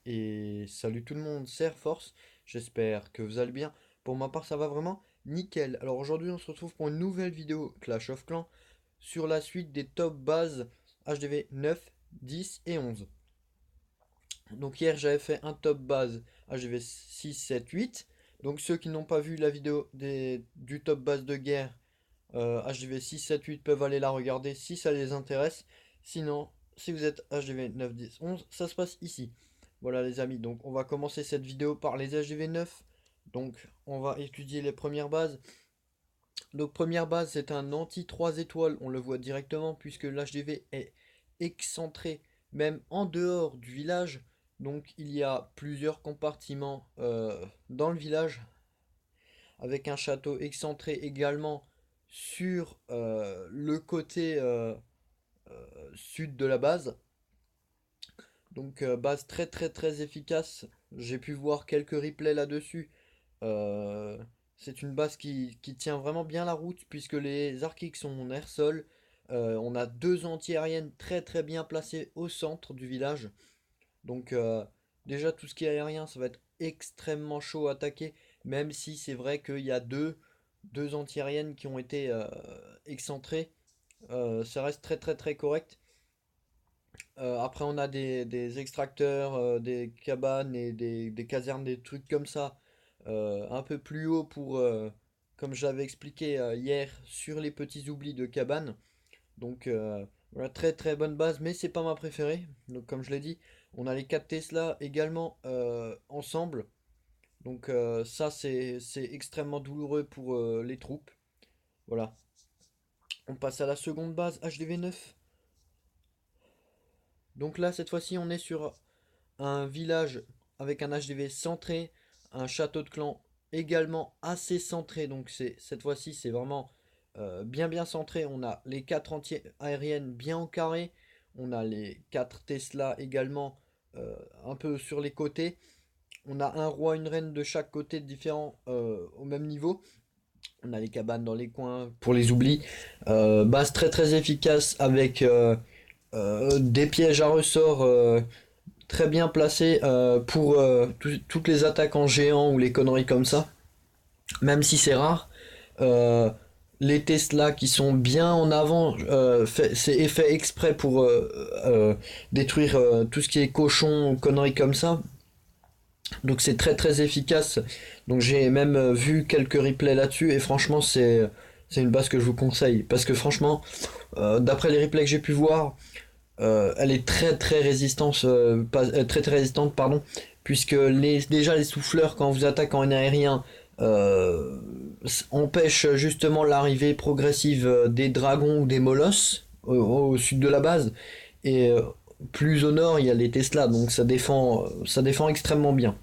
Et salut tout le monde, c'est Air Force, j'espère que vous allez bien. Pour ma part ça va vraiment nickel. Alors aujourd'hui on se retrouve pour une nouvelle vidéo Clash of Clans sur la suite des top bases HDV 9, 10 et 11. Donc hier j'avais fait un top base HDV 6, 7, 8. Donc ceux qui n'ont pas vu la vidéo du top base de guerre HDV 6, 7, 8 peuvent aller la regarder si ça les intéresse. Sinon, si vous êtes HDV 9, 10, 11, ça se passe ici. Voilà les amis, donc on va commencer cette vidéo par les HDV 9. Donc on va étudier les premières bases. Donc première base, c'est un anti 3 étoiles, on le voit directement puisque l'HDV est excentré même en dehors du village. Donc il y a plusieurs compartiments dans le village avec un château excentré également sur le côté sud de la base. Donc base très très très efficace. J'ai pu voir quelques replays là-dessus. Euh, c'est une base qui tient vraiment bien la route puisque les arcs sont en air-sol. On a deux anti-aériennes très très bien placées au centre du village. Donc déjà tout ce qui est aérien ça va être extrêmement chaud à attaquer. Même si c'est vrai qu'il y a deux anti-aériennes qui ont été excentrées. Ça reste très très très correct. Après, on a des extracteurs, des cabanes et des casernes, des trucs comme ça, un peu plus haut pour, comme j'avais expliqué hier, sur les petits oublis de cabanes. Donc voilà, très très bonne base, mais c'est pas ma préférée. Donc comme je l'ai dit, on a les 4 Tesla également ensemble. Donc ça c'est extrêmement douloureux pour les troupes. Voilà. On passe à la seconde base, HDV 9. Donc là, cette fois-ci, on est sur un village avec un HDV centré, un château de clan également assez centré. Donc cette fois-ci, c'est vraiment bien bien centré. On a les 4 anti-aériennes bien au carré. On a les 4 Tesla également un peu sur les côtés. On a un roi, une reine de chaque côté différent au même niveau. On a les cabanes dans les coins pour les oublis. Base très très efficace avec des pièges à ressort très bien placés pour toutes les attaques en géant ou les conneries comme ça. Même si c'est rare. Euh, les Tesla qui sont bien en avant, c'est fait exprès pour détruire tout ce qui est cochon ou conneries comme ça. Donc c'est très très efficace. Donc j'ai même vu quelques replays là-dessus et franchement c'est une base que je vous conseille parce que franchement d'après les replays que j'ai pu voir, elle est très très résistante, très très résistante pardon, puisque déjà les souffleurs quand vous attaquez en aérien euh, empêchent justement l'arrivée progressive des dragons ou des molosses au sud de la base et plus au nord il y a les Tesla donc ça défend extrêmement bien.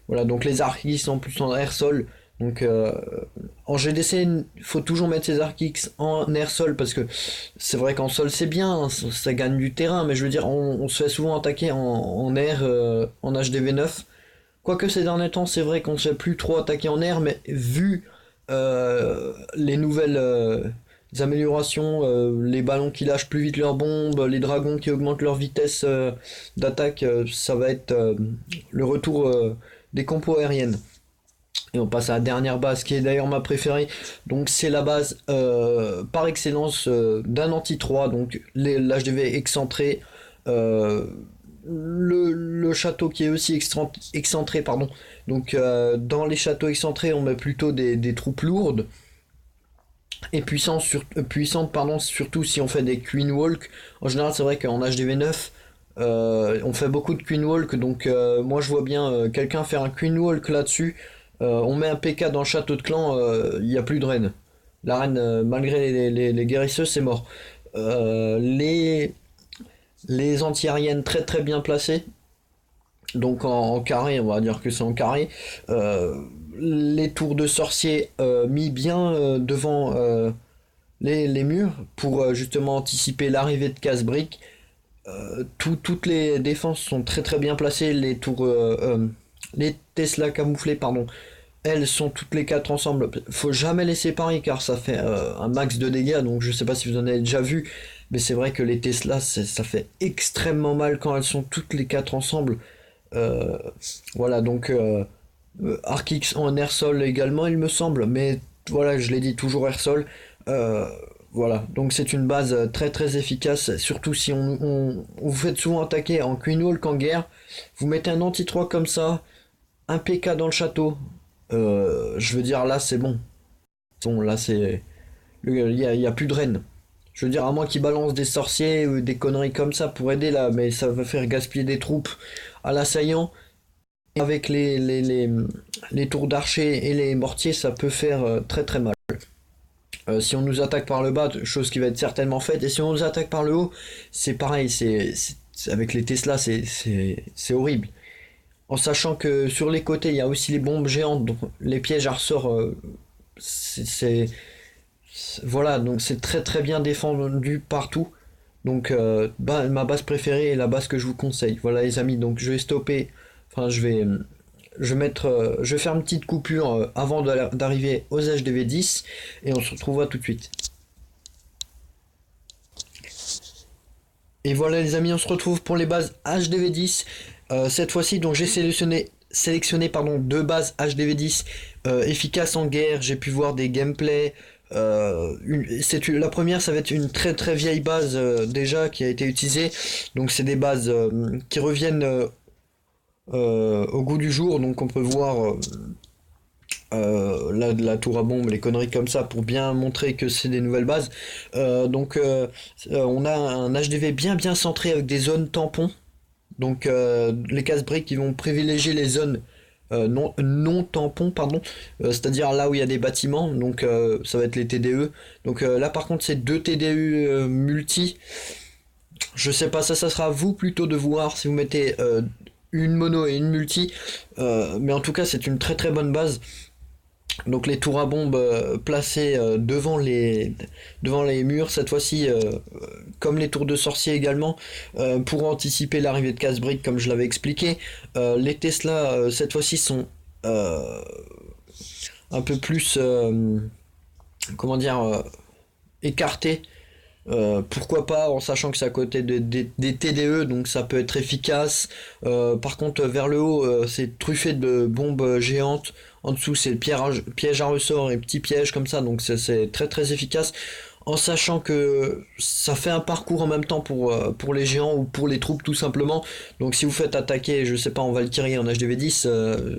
Voilà, donc les Archix sont plus en air-sol. Donc en GDC, il faut toujours mettre ses Archix en air-sol parce que c'est vrai qu'en sol c'est bien, hein, ça gagne du terrain, mais je veux dire, on se fait souvent attaquer en air en HDV 9. Quoique ces derniers temps, c'est vrai qu'on se fait plus trop attaquer en air, mais vu les nouvelles améliorations, les ballons qui lâchent plus vite leurs bombes, les dragons qui augmentent leur vitesse d'attaque, ça va être le retour des compos aériennes. Et on passe à la dernière base qui est d'ailleurs ma préférée. Donc c'est la base par excellence d'un anti-3. Donc l'HDV excentré. Euh, le château qui est aussi excentré. Pardon. Donc dans les châteaux excentrés on met plutôt des troupes lourdes. Et puissantes pardon, surtout si on fait des Queen Walk. En général c'est vrai qu'en HDV 9 on fait beaucoup de Queen Walk, donc moi je vois bien quelqu'un faire un Queen Walk là-dessus. On met un PK dans le château de clan, il n'y a plus de reine. La reine, malgré les guérisseuses, c'est mort. Les anti-aériennes très très bien placées, donc en carré, on va dire que c'est en carré. Euh, les tours de sorciers mis bien devant les murs pour justement anticiper l'arrivée de casse-briques. Toutes les défenses sont très très bien placées. Les Tesla camouflés, pardon, elles sont toutes les quatre ensemble. Faut jamais les séparer car ça fait un max de dégâts. Donc je sais pas si vous en avez déjà vu, mais c'est vrai que les Tesla, ça fait extrêmement mal quand elles sont toutes les quatre ensemble. Euh, voilà, donc Arc-X en air-sol également, il me semble, mais voilà, je l'ai dit, toujours air-sol. Euh, voilà, donc c'est une base très très efficace, surtout si vous faites souvent attaquer en queen wall qu'en guerre. Vous mettez un anti-3 comme ça, un PK dans le château. Je veux dire, là c'est bon. Bon, là c'est. Il y a plus de reine. Je veux dire, à moins qu'ils balancent des sorciers ou des conneries comme ça pour aider là, mais ça va faire gaspiller des troupes à l'assaillant. Avec les tours d'archer et les mortiers, ça peut faire très très mal. Si on nous attaque par le bas, chose qui va être certainement faite, et si on nous attaque par le haut, c'est pareil, avec les Tesla, c'est horrible. En sachant que sur les côtés, il y a aussi les bombes géantes, donc les pièges à ressort, voilà, donc c'est très très bien défendu partout. Donc ma base préférée est la base que je vous conseille. Voilà les amis, donc je vais stopper, enfin je vais faire une petite coupure avant d'arriver aux HDV 10 et on se retrouvera tout de suite. Et voilà les amis, on se retrouve pour les bases HDV 10. Cette fois-ci, donc j'ai sélectionné pardon, deux bases HDV 10 efficaces en guerre. J'ai pu voir des gameplays. La première, ça va être une très très vieille base déjà qui a été utilisée. Donc c'est des bases qui reviennent au goût du jour. Donc on peut voir la tour à bombe, les conneries comme ça pour bien montrer que c'est des nouvelles bases. On a un HDV bien bien centré avec des zones tampons. Donc les casse-briques qui vont privilégier les zones non tampons, pardon, c'est-à-dire là où il y a des bâtiments, donc ça va être les TDE. Donc là par contre c'est deux TDE multi. Je sais pas, ça sera à vous plutôt de voir si vous mettez une mono et une multi. Mais en tout cas c'est une très très bonne base. Donc les tours à bombes placées devant les murs, cette fois-ci, comme les tours de sorcier également, pour anticiper l'arrivée de casse-briques, comme je l'avais expliqué. Les Tesla, cette fois-ci, sont un peu plus, comment dire, écartés. Pourquoi pas en sachant que c'est à côté des TDE, donc ça peut être efficace. Par contre vers le haut c'est truffé de bombes géantes. En dessous c'est piège à ressort et petits pièges comme ça, donc c'est très très efficace. En sachant que ça fait un parcours en même temps pour les géants ou pour les troupes tout simplement. Donc si vous faites attaquer, je sais pas, en Valkyrie en HDV 10,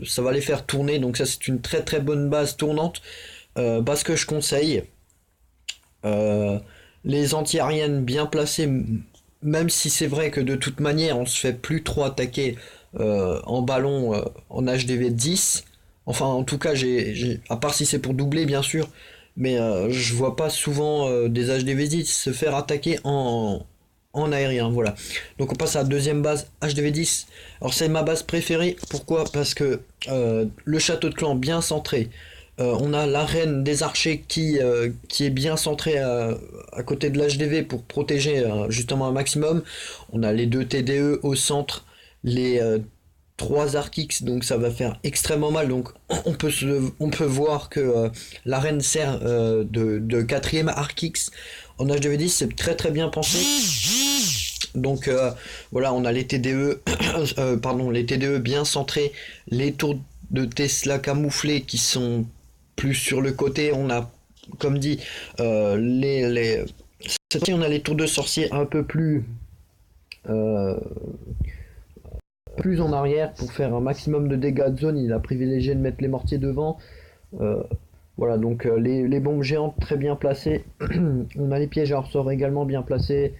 ça va les faire tourner. Donc ça c'est une très très bonne base tournante. Base que je conseille. Euh, les anti-aériennes bien placées, même si c'est vrai que de toute manière on se fait plus trop attaquer en ballon en HDV 10. Enfin en tout cas à part si c'est pour doubler bien sûr, mais je vois pas souvent des HDV 10 se faire attaquer en aérien. Voilà. Donc on passe à la deuxième base HDV 10. Alors c'est ma base préférée. Pourquoi? Parce que le château de clan bien centré. On a l'arène des archers qui est bien centrée à côté de l'HDV pour protéger justement un maximum. On a les deux TDE au centre, les trois Arc-X, donc ça va faire extrêmement mal. Donc on peut voir que l'arène sert de quatrième Arc-X. En HDV 10, c'est très très bien pensé. Donc voilà, on a les TDE, pardon, les TDE bien centrés, les tours de Tesla camouflés qui sont plus sur le côté. On a, comme dit, cette fois on a les tours de sorcier un peu euh, plus en arrière pour faire un maximum de dégâts de zone. Il a privilégié de mettre les mortiers devant. Euh, voilà, donc les bombes géantes très bien placées. On a les pièges à ressort également bien placés.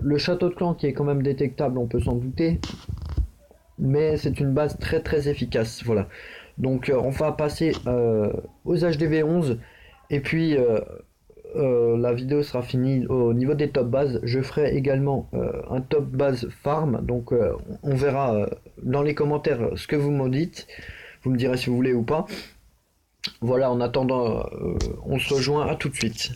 Le château de clan qui est quand même détectable, on peut s'en douter. Mais c'est une base très très efficace. Voilà. Donc on va passer aux HDV 11. Et puis la vidéo sera finie au niveau des top bases. Je ferai également un top base farm. Donc on verra dans les commentaires ce que vous m'en dites. Vous me direz si vous voulez ou pas. Voilà, en attendant, on se rejoint à tout de suite.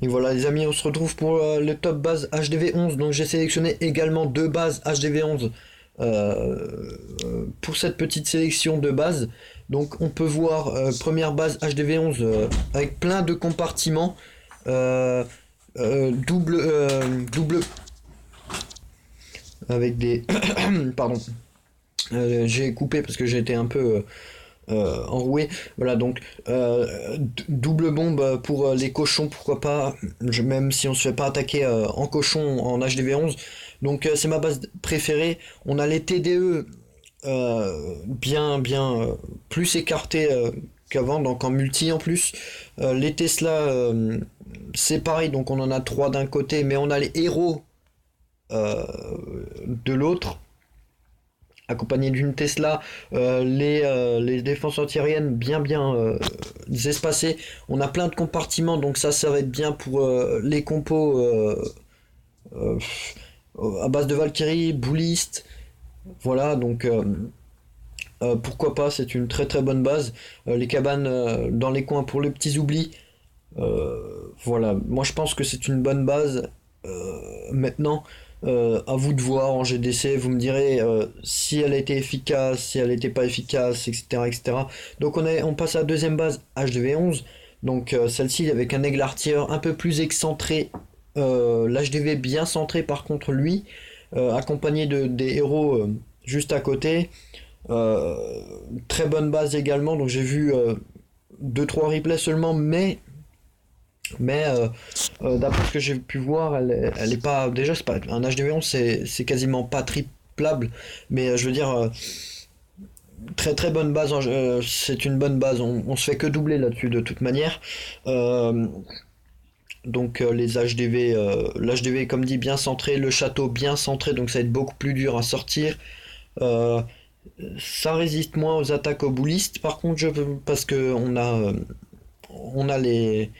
Et voilà les amis, on se retrouve pour le top base HDV 11. Donc j'ai sélectionné également deux bases HDV 11 pour cette petite sélection de bases. Donc on peut voir première base HDV 11 avec plein de compartiments, double avec des... Pardon. J'ai coupé parce que j'ai été un peu enroué. Voilà, donc double bombe pour les cochons, pourquoi pas, même si on se fait pas attaquer en cochon en HDV11. Donc c'est ma base préférée. On a les TDE bien plus écartés qu'avant, donc en multi en plus. Les Tesla, c'est pareil, donc on en a trois d'un côté, mais on a les héros euh, de l'autre accompagné d'une Tesla, les défenses antiaériennes bien espacées. On a plein de compartiments, donc ça va être bien pour les compos euh, à base de Valkyrie, Bouliste. Voilà, donc pourquoi pas, c'est une très très bonne base. Les cabanes dans les coins pour les petits oublis. Voilà, moi je pense que c'est une bonne base. Maintenant, à vous de voir en GDC, vous me direz si elle a été efficace, si elle n'était pas efficace, etc., etc. Donc on passe à la deuxième base HDV11, donc celle-ci avec un aigle artilleur un peu plus excentré, l'HDV bien centré par contre lui, accompagné des héros juste à côté. Euh, Très bonne base également, donc j'ai vu 2-3 replays seulement, mais d'après ce que j'ai pu voir, elle est pas. Déjà, c'est pas un HDV11, c'est quasiment pas triplable, mais je veux dire, très très bonne base. C'est une bonne base. On se fait que doubler là-dessus de toute manière. Euh, donc les HDV, l'HDV comme dit bien centré, le château bien centré, donc ça va être beaucoup plus dur à sortir. Euh, Ça résiste moins aux attaques au boulistes. Par contre, parce que on a les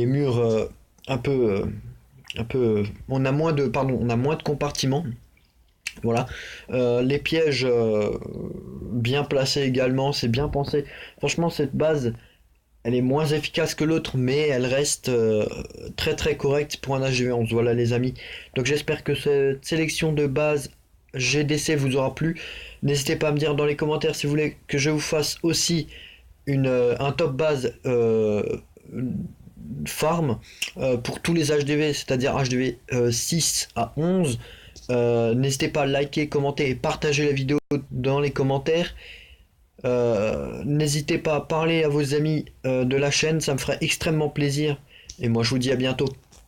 murs un peu on a moins de on a moins de compartiments, voilà. Les pièges bien placés également, c'est bien pensé. Franchement, cette base elle est moins efficace que l'autre, mais elle reste très très correcte pour un HV11. Voilà les amis, donc j'espère que cette sélection de base GDC vous aura plu. N'hésitez pas à me dire dans les commentaires si vous voulez que je vous fasse aussi un top base farm pour tous les HDV, c'est-à-dire HDV 6 à 11. N'hésitez pas à liker, commenter et partager la vidéo dans les commentaires. N'hésitez pas à parler à vos amis de la chaîne, ça me ferait extrêmement plaisir. Et moi je vous dis à bientôt.